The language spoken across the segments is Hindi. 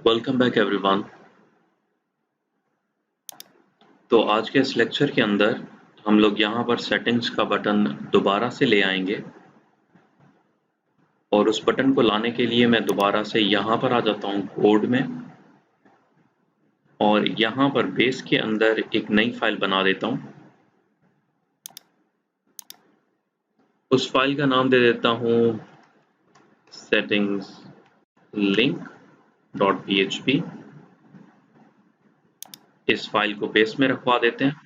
Welcome back everyone. तो आज के इस लेक्चर के अंदर हम लोग यहाँ पर सेटिंग्स का बटन दोबारा से ले आएंगे और उस बटन को लाने के लिए मैं दोबारा से यहाँ पर आ जाता हूँ कोड में और यहाँ पर बेस के अंदर एक नई फाइल बना देता हूँ। उस फाइल का नाम दे देता हूँ सेटिंग्स link.php। इस फाइल को बेस में रखवा देते हैं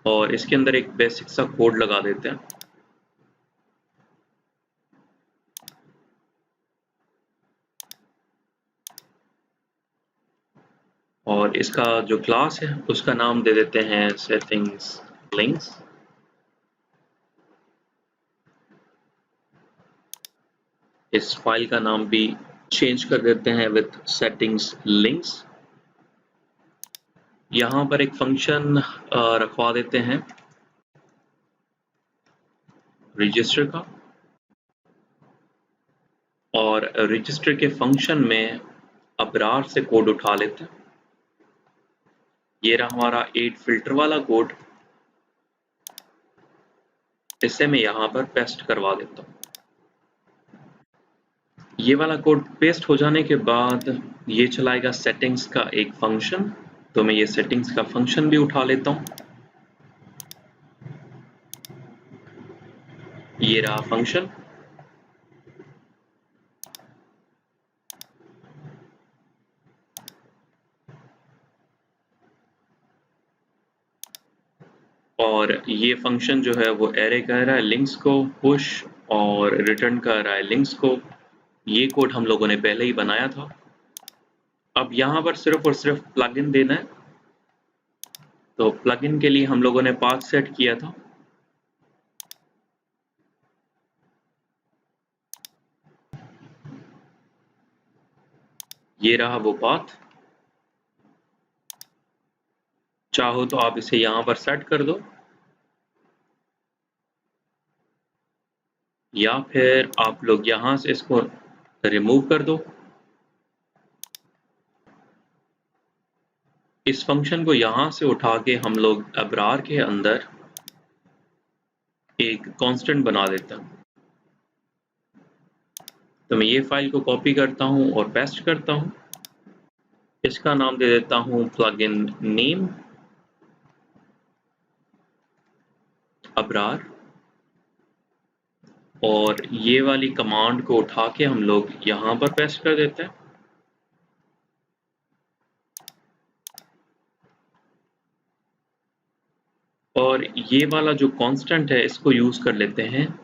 और इसके अंदर एक बेसिक सा कोड लगा देते हैं। और इसका जो क्लास है उसका नाम दे देते हैं सेटिंग्स लिंक्स। इस फाइल का नाम भी चेंज कर देते हैं विथ सेटिंग्स लिंक्स। यहाँ पर एक फंक्शन रखवा देते हैं रजिस्टर का और रजिस्टर के फंक्शन में अबरार से कोड उठा लेते हैं। ये रहा हमारा 8 फिल्टर वाला कोड, इसे मैं यहाँ पर पेस्ट करवा देता हूँ। ये वाला कोड पेस्ट हो जाने के बाद ये चलाएगा सेटिंग्स का एक फंक्शन, तो मैं ये सेटिंग्स का फंक्शन भी उठा लेता हूँ। ये रहा फंक्शन और ये फंक्शन जो है वो एरे कह रहा है लिंक्स को पुश और रिटर्न कर रहा है लिंक्स को। ये कोड हम लोगों ने पहले ही बनाया था। अब यहाँ पर सिर्फ और सिर्फ प्लगइन देना है, तो प्लगइन के लिए हम लोगों ने पाथ सेट किया था। ये रहा वो पाथ। चाहो तो आप इसे यहाँ पर सेट कर दो या फिर आप लोग यहाँ से इसको रिमूव कर दो। इस फंक्शन को यहाँ से उठा के हम लोग अबरार के अंदर एक कांस्टेंट बना देते हैं। तो मैं ये फाइल को कॉपी करता हूँ और पेस्ट करता हूँ। इसका नाम दे देता हूँ प्लगइन नेम अबरार और ये वाली कमांड को उठा के हम लोग यहाँ पर पेस्ट कर देते हैं। और ये वाला जो कांस्टेंट है इसको यूज कर लेते हैं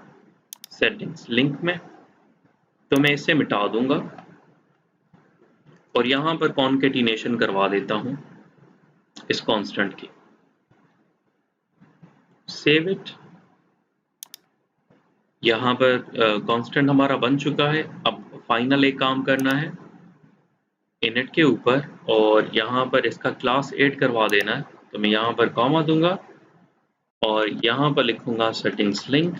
सेटिंग्स लिंक में, तो मैं इसे मिटा दूंगा और यहाँ पर कॉन्केटिनेशन करवा देता हूँ इस कांस्टेंट की। Save it. यहाँ पर कांस्टेंट हमारा बन चुका है। अब फाइनल एक काम करना है इनिट के ऊपर और यहाँ पर इसका क्लास ऐड करवा देना है। तो मैं यहाँ पर कॉमा दूंगा और यहाँ पर लिखूंगा सेटिंग्स लिंक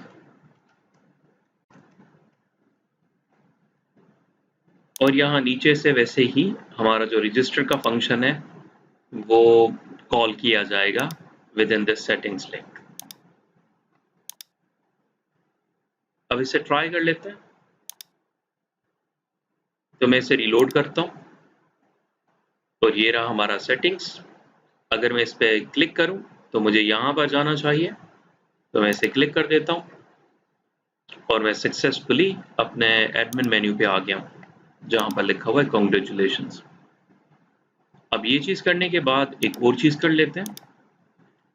और यहाँ नीचे से वैसे ही हमारा जो रजिस्टर का फंक्शन है वो कॉल किया जाएगा with in this settings link. अब इसे ट्राई कर लेते हैं। तो मैं इसे रिलोड करता हूँ और ये रहा हमारा सेटिंग्स। अगर मैं इस पर क्लिक करूँ तो मुझे यहाँ पर जाना चाहिए, तो मैं इसे क्लिक कर देता हूँ और मैं सक्सेसफुली अपने एडमिन मेन्यू पे आ गया हूँ जहाँ पर लिखा हुआ है कॉन्ग्रेचुलेशंस। अब ये चीज़ करने के बाद एक और चीज़ कर लेते हैं।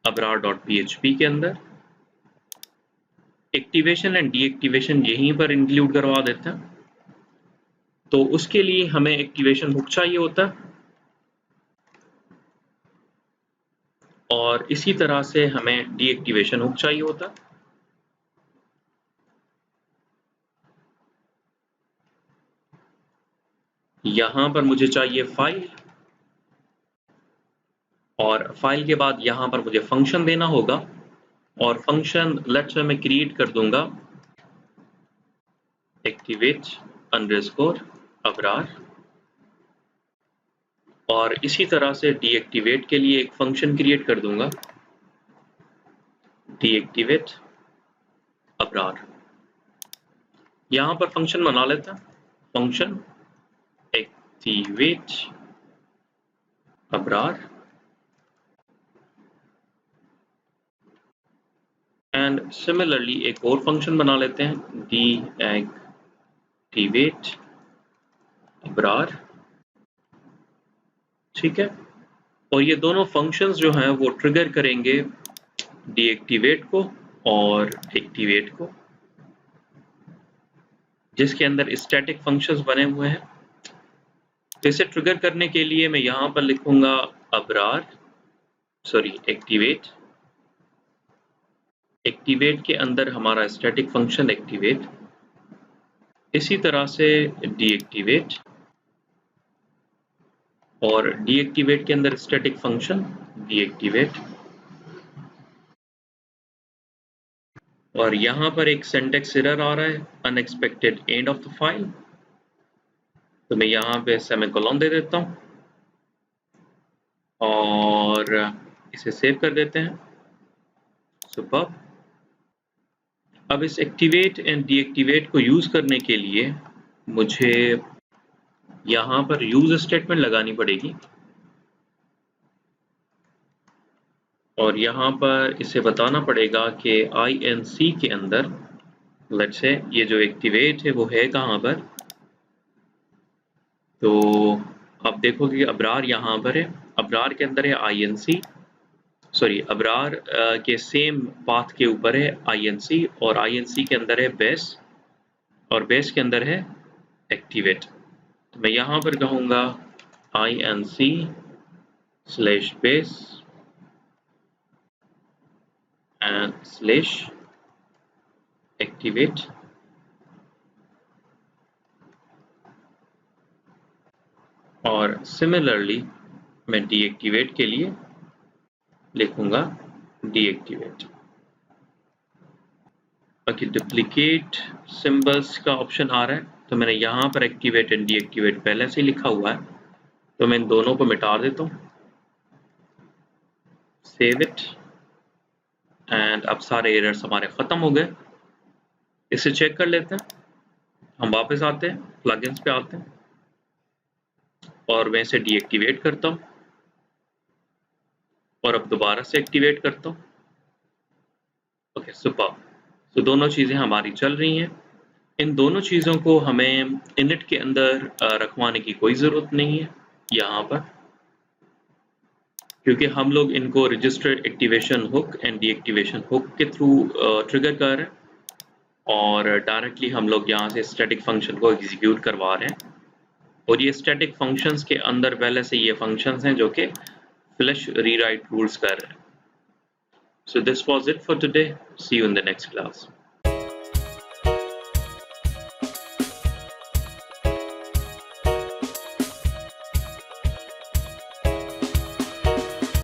abrar.php के अंदर एक्टिवेशन एंड डीएक्टिवेशन यहीं पर इंक्लूड करवा देते हैं। तो उसके लिए हमें एक्टिवेशन हुक चाहिए होता है और इसी तरह से हमें डीएक्टिवेशन हुक चाहिए होता है। यहाँ पर मुझे चाहिए फाइल और फाइल के बाद यहाँ पर मुझे फंक्शन देना होगा और फंक्शन लेट्स मैं क्रिएट कर दूंगा एक्टिवेट अंडरस्कोर अबरार, और इसी तरह से डीएक्टिवेट के लिए एक फंक्शन क्रिएट कर दूंगा, डीएक्टिवेट अबरार। यहां पर फंक्शन बना लेता हूं, function activate Abrar, and similarly एक और फंक्शन बना लेते हैं, डीएक्टिवेट अबरार, ठीक है। और ये दोनों फंक्शंस जो हैं वो ट्रिगर करेंगे डीएक्टिवेट को और एक्टिवेट को, जिसके अंदर स्टैटिक फंक्शंस बने हुए हैं। तो इसे ट्रिगर करने के लिए मैं यहां पर लिखूंगा अबरार, सॉरी एक्टिवेट, एक्टिवेट के अंदर हमारा स्टैटिक फंक्शन एक्टिवेट, इसी तरह से डीएक्टिवेट, और डीएक्टिवेट के अंदर स्टैटिक फंक्शन डीएक्टिवेट। और यहां पर एक सिंटैक्स एरर आ रहा है, unexpected end of the file, तो मैं यहां पे सेमीकोलन दे देता हूं और इसे सेव कर देते हैं। सुपर। अब इस एक्टिवेट एंड डीएक्टिवेट को यूज करने के लिए मुझे यहां पर यूज स्टेटमेंट लगानी पड़ेगी, और यहां पर इसे बताना पड़ेगा कि INC के अंदर, लेट्स से ये जो एक्टिवेट है वो है कहां पर, तो आप देखोगे कि अबरार यहां पर है, अबरार के अंदर है INC, सॉरी अबरार के सेम पाथ के ऊपर है INC, और INC के अंदर है बेस, और बेस के अंदर है एक्टिवेट। तो मैं यहां पर कहूंगा INC/base and /activate, और सिमिलरली मैं डीएक्टिवेट के लिए लिखूंगा डीएक्टिवेट। बाकी डुप्लीकेट सिंबल्स का ऑप्शन आ रहा है, तो मैंने यहाँ पर एक्टिवेट एंड डीएक्टिवेट पहले से ही लिखा हुआ है, तो मैं इन दोनों को मिटा देता हूँ, सेव इट, एंड अब सारे एरर्स हमारे ख़त्म हो गए। इसे चेक कर लेते हैं, हम वापस आते हैं, प्लगइन्स पे आते हैं, और मैं इसे डीएक्टिवेट करता हूँ, और अब दोबारा से एक्टिवेट करता हूँ। Okay super. तो दोनों चीज़ें हमारी चल रही हैं। इन दोनों चीज़ों को हमें इनिट के अंदर रखवाने की कोई ज़रूरत नहीं है यहाँ पर, क्योंकि हम लोग इनको registered activation hook and deactivation hook के थ्रू ट्रिगर कर रहे हैं, और डायरेक्टली हम लोग यहाँ से स्टैटिक फंक्शन को एग्जीक्यूट करवा रहे हैं, और ये स्टैटिक फंक्शंस के अंदर पहले से ये फंक्शंस हैं जो कि फ्लैश रीराइट रूल्स कर रहे हैं। So this was it for today. See you in the next class.